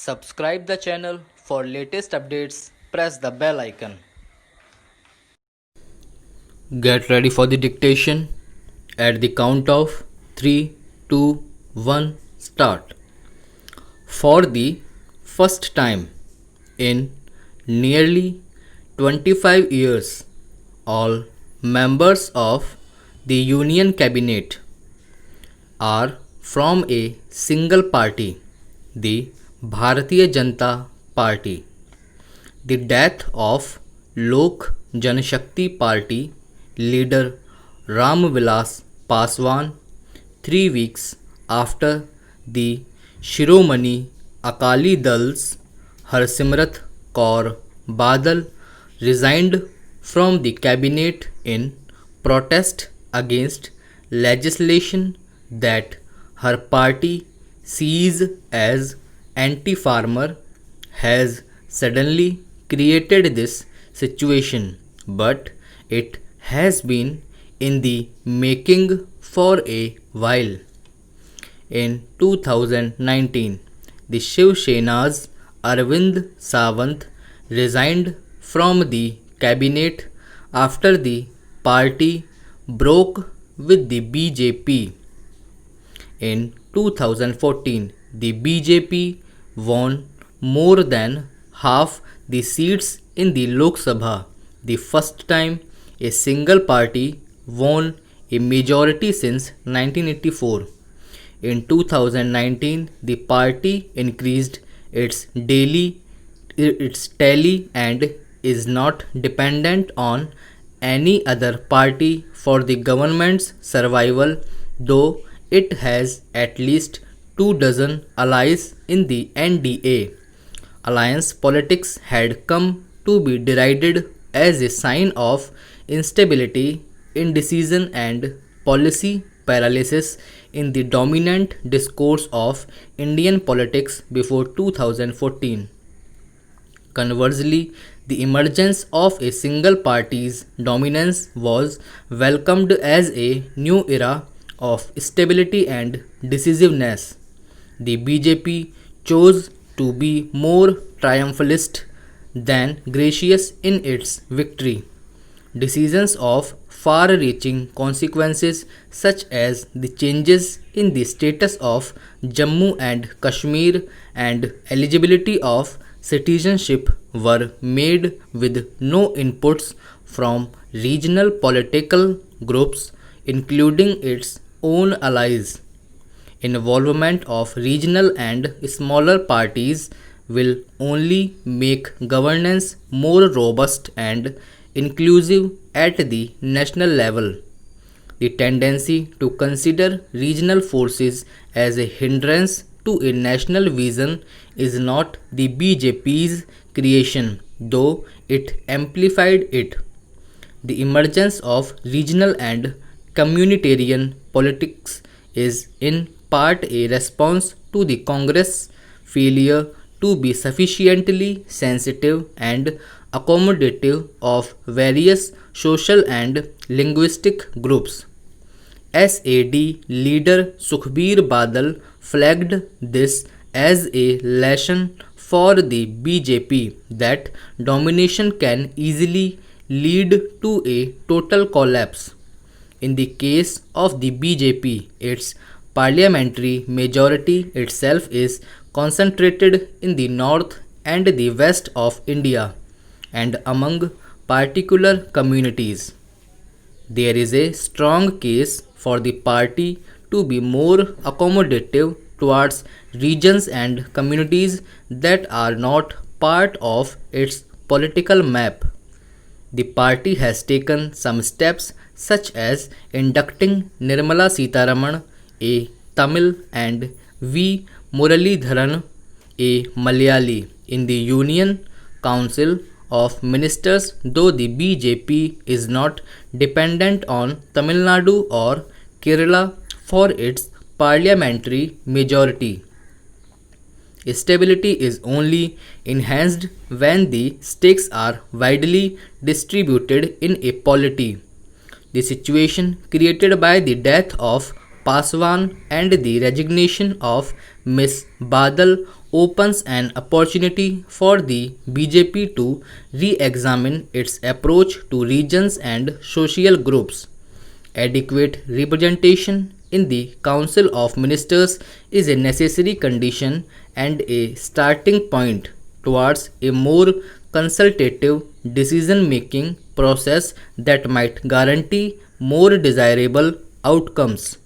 Subscribe the channel for latest updates. Press the bell icon. Get ready for the dictation. At the count of 3, 2, 1, start. For the first time in nearly 25 years, all members of the Union Cabinet are from a single party, the Bharatiya Janata Party. The death of Lok Janshakti Party leader Ram Vilas Paswan 3 weeks after the Shiromani Akali Dal's Harsimrat Kaur Badal resigned from the cabinet in protest against legislation that her party sees as anti-farmer, has suddenly created this situation, but it has been in the making for a while. In 2019, the Shiv Sena's Arvind Sawant resigned from the cabinet after the party broke with the BJP. In 2014, the BJP won more than half the seats in the Lok Sabha, the first time a single party won a majority since 1984. In 2019, the party increased its tally and is not dependent on any other party for the government's survival, though it has at least 24 allies in the NDA. Alliance politics had come to be derided as a sign of instability, indecision, and policy paralysis in the dominant discourse of Indian politics before 2014. Conversely, the emergence of a single party's dominance was welcomed as a new era of stability and decisiveness. The BJP chose to be more triumphalist than gracious in its victory. Decisions of far reaching consequences, such as the changes in the status of Jammu and Kashmir and eligibility of citizenship, were made with no inputs from regional political groups, including its own allies. Involvement of regional and smaller parties will only make governance more robust and inclusive at the national level. The tendency to consider regional forces as a hindrance to a national vision is not the BJP's creation, though it amplified it. The emergence of regional and communitarian politics is in part a response to the Congress' failure to be sufficiently sensitive and accommodative of various social and linguistic groups. SAD leader Sukhbir Badal flagged this as a lesson for the BJP that domination can easily lead to a total collapse. In the case of the BJP, its parliamentary majority itself is concentrated in the north and the west of India and among particular communities. There is a strong case for the party to be more accommodative towards regions and communities that are not part of its political map. The party has taken some steps, such as inducting Nirmala Sitharaman, a Tamil, and V. Muralidharan, a Malayali, in the Union Council of Ministers, though the BJP is not dependent on Tamil Nadu or Kerala for its parliamentary majority. Stability is only enhanced when the stakes are widely distributed in a polity. The situation created by the death of Paswan and the resignation of Ms. Badal opens an opportunity for the BJP to re examine its approach to regions and social groups. Adequate representation in the Council of Ministers is a necessary condition and a starting point towards a more consultative decision making process that might guarantee more desirable outcomes.